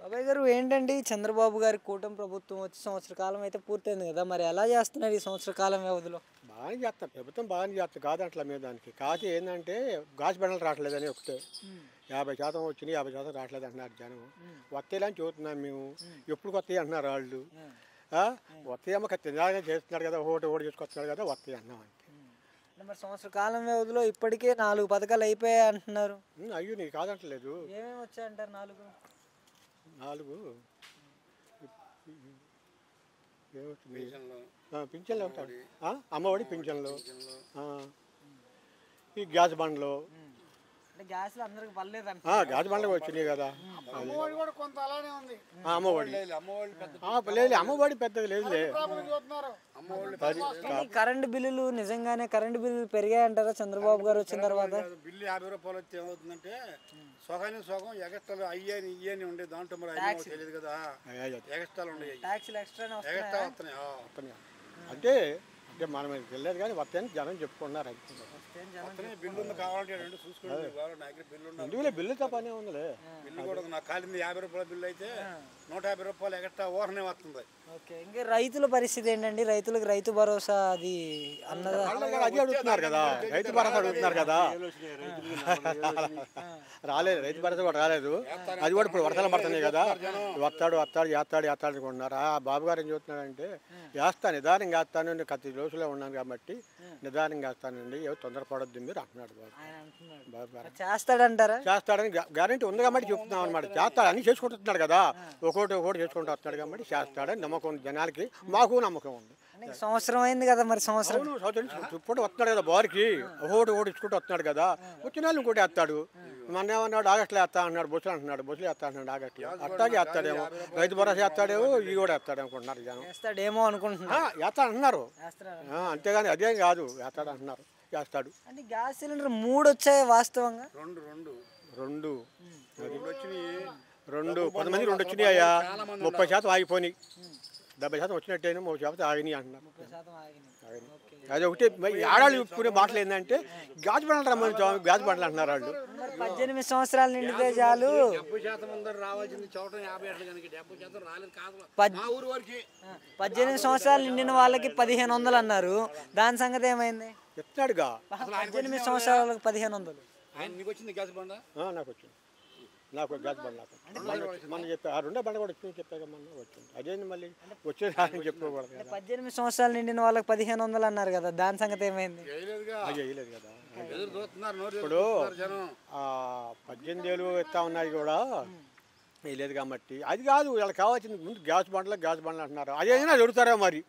బాబాయ్ గారు ఏంటండి చంద్రబాబు గారి కూటమి ప్రభుత్వం వచ్చి సంవత్సర కాలం అయితే పూర్తయింది కదా, మరి ఎలా చేస్తున్నారు ఈ సంవత్సర కాలం వ్యవధిలో? బాగానే చేస్తాం, ప్రభుత్వం బాగానే చేస్తాం కాదంట్ల మీద దానికి. కాకపోతే ఏంటంటే గాజు బండలు రావట్లేదని ఒకటే 50% వచ్చినాయి, 50% రావట్లేదు అంటున్నారు జనం. వస్తాయని చూస్తున్నాం మేము. ఎప్పుడు వస్తాయి అంటున్నారు వాళ్ళు. వస్తాయేమో ఖచ్చితంగా చేస్తున్నారు కదా, ఓటు చేసుకొస్తున్నారు కదా, వస్తాయి అన్నాం అంతే. మరి సంవత్సర కాలం వ్యవధిలో ఇప్పటికే 4 పథకాలు అయిపోయాయి అంటున్నారు. అయ్యో నీకు కాదంటలేదు. ఏమేమి వచ్చాయంటారు 4? 4 ఏమవుతుంది? పింఛన్లు ఉంటాడు, అమ్మఒడి పింఛన్లు, ఈ గ్యాస్ బండ్లు. గ్యాస్లు అందరికి పర్లేదంట. గ్యాస్ బండ్లకు వచ్చినాయి కదా. అమ్మఒడి కూడా కొంత అలానే ఉంది. అమ్మఒడి లేదు, అమ్మఒడి పెద్దగా లేదులే. కరెంటు బిల్లులు నిజంగానే కరెంటు బిల్లులు పెరిగాయంటారా చంద్రబాబు గారు వచ్చిన తర్వాత? బిల్లు 50 రూపాయలు వస్తే ఏమవుతుందంటే సగానికి సగం ఎగస్ట్రాలు అయ్యని ఇయ్యని ఉండే దాంట్లో మరి తెలియదు కదా, ఎగస్ట్రాలు ఉండే ఎగస్ట్రా వస్తున్నాయి. అంటే అంటే మనం తెలియదు కానీ వస్తాయని జనం చెప్పుకున్నారు. బిల్లు ఉంది కావాలంటే చూసుకోండి. బిల్లు తప్పనే ఉందిలే. బిల్లు కూడా నాకు కాలింది 50 రూపాయల బిల్లు అయితే 150 రూపాయలు ఎగస్ట్రా ఓరనే వస్తుంది. ఓకే, ఇంకా రైతుల పరిస్థితి ఏంటండి? రైతులకు రైతు భరోసా అది అన్నదా? అది అడుగుతున్నారు కదా, రైతు భరోసా అడుగుతున్నారు కదా. రాలేదు, రైతు భరోసా కూడా రాలేదు. అది కూడా ఇప్పుడు వర్షాలు పడుతున్నాయి కదా, చేస్తాడు అనుకుంటున్నారు. బాబు గారు ఏం చెబుతున్నాడంటే వేస్తాను, నిదానంగా వేస్తాను, 10 రోజుల్లో ఉన్నాను కాబట్టి నిదానంగా వేస్తానండి, ఏదో తొందరపడొద్దు మీరు అంటున్నాడు బాబు గారు. చేస్తాడని గ్యారెంటీ ఉంది కాబట్టి చెప్తున్నాం అనమాట. చేస్తాడు, అన్ని చేసుకుంటున్నాడు కదా, ఒకటి చేసుకుంటూ వస్తున్నాడు కాబట్టి చేస్తాడని నమ్మకం ఉంది జనాలకి, మాకు నమ్మకం ఉంది. సంవత్సరం అయింది కదా, మరి సంవత్సరం ఇప్పుడు వస్తున్నాడు కదా బారికి, ఒకటి ఇచ్చుకుంటూ వస్తున్నాడు కదా, వచ్చిన వాళ్ళు ఇంకోటి వేస్తాడు. మన ఏమన్నాడు ఆగస్టులో వేస్తా అన్నాడు, బొచ్చులు అంటున్నాడు, బొచ్చులు వేస్తా అంటున్నాడు ఆగస్టులో. అట్టాగే వేస్తాడేమో, రైతు భరోసా వేస్తాడేమో, ఇవి కూడా వేస్తాడు అనుకుంటున్నారు జనం. వేస్తాడేమో అనుకుంటున్నా, వేస్తా అంటున్నారు. అంతేగాని అదేం కాదు, వేస్తాడు అంటున్నారు, చేస్తాడు. అంటే గ్యాస్ సిలిండర్ 3 వచ్చాయి వాస్తవంగా? 2 కొంతమంది 2 వచ్చినాయ్యా, 30% ఆగిపోయినాయి. 70% వచ్చినట్టయినా 30% ఆగినాయి అంటున్నారు. అది ఒకటి. ఆడాళ్ళు చెప్పుకునే మాటలు ఏంటంటే గాజు బండ్లు రమ్మని, గాజు బండ్లు అంటున్నారు వాళ్ళు. 18 సంవత్సరాలు నిండితే చాలు, 18 సంవత్సరాలు నిండిన వాళ్ళకి 1500 అన్నారు. దాని సంగతి ఏమైంది? చెప్తాడుగా 18 సంవత్సరాలకు 1500. నీకు వచ్చింది గ్యాస్ బండ? నాకు వచ్చింది, నాకు గ్యాస్ బండ్ మనం చెప్పా. 2 బండ కూడా వచ్చింది చెప్పాక మన వచ్చింది. అదేంటి మళ్ళీ వచ్చేది చెప్పుకోకూడదు. 18 సంవత్సరాలు నిండిన వాళ్ళకి 1500 అన్నారు కదా, దాని సంగతి ఏమైంది? చేయలేదు కదా. ఇప్పుడు 18 ఏళ్ళు ఇస్తా ఉన్నాయి కూడా వేయలేదు కాబట్టి అది కాదు. వీళ్ళకి కావాల్సింది ముందు గ్యాస్ బండ్లు అంటున్నారు. అదేనా దొరుకుతారా మరి?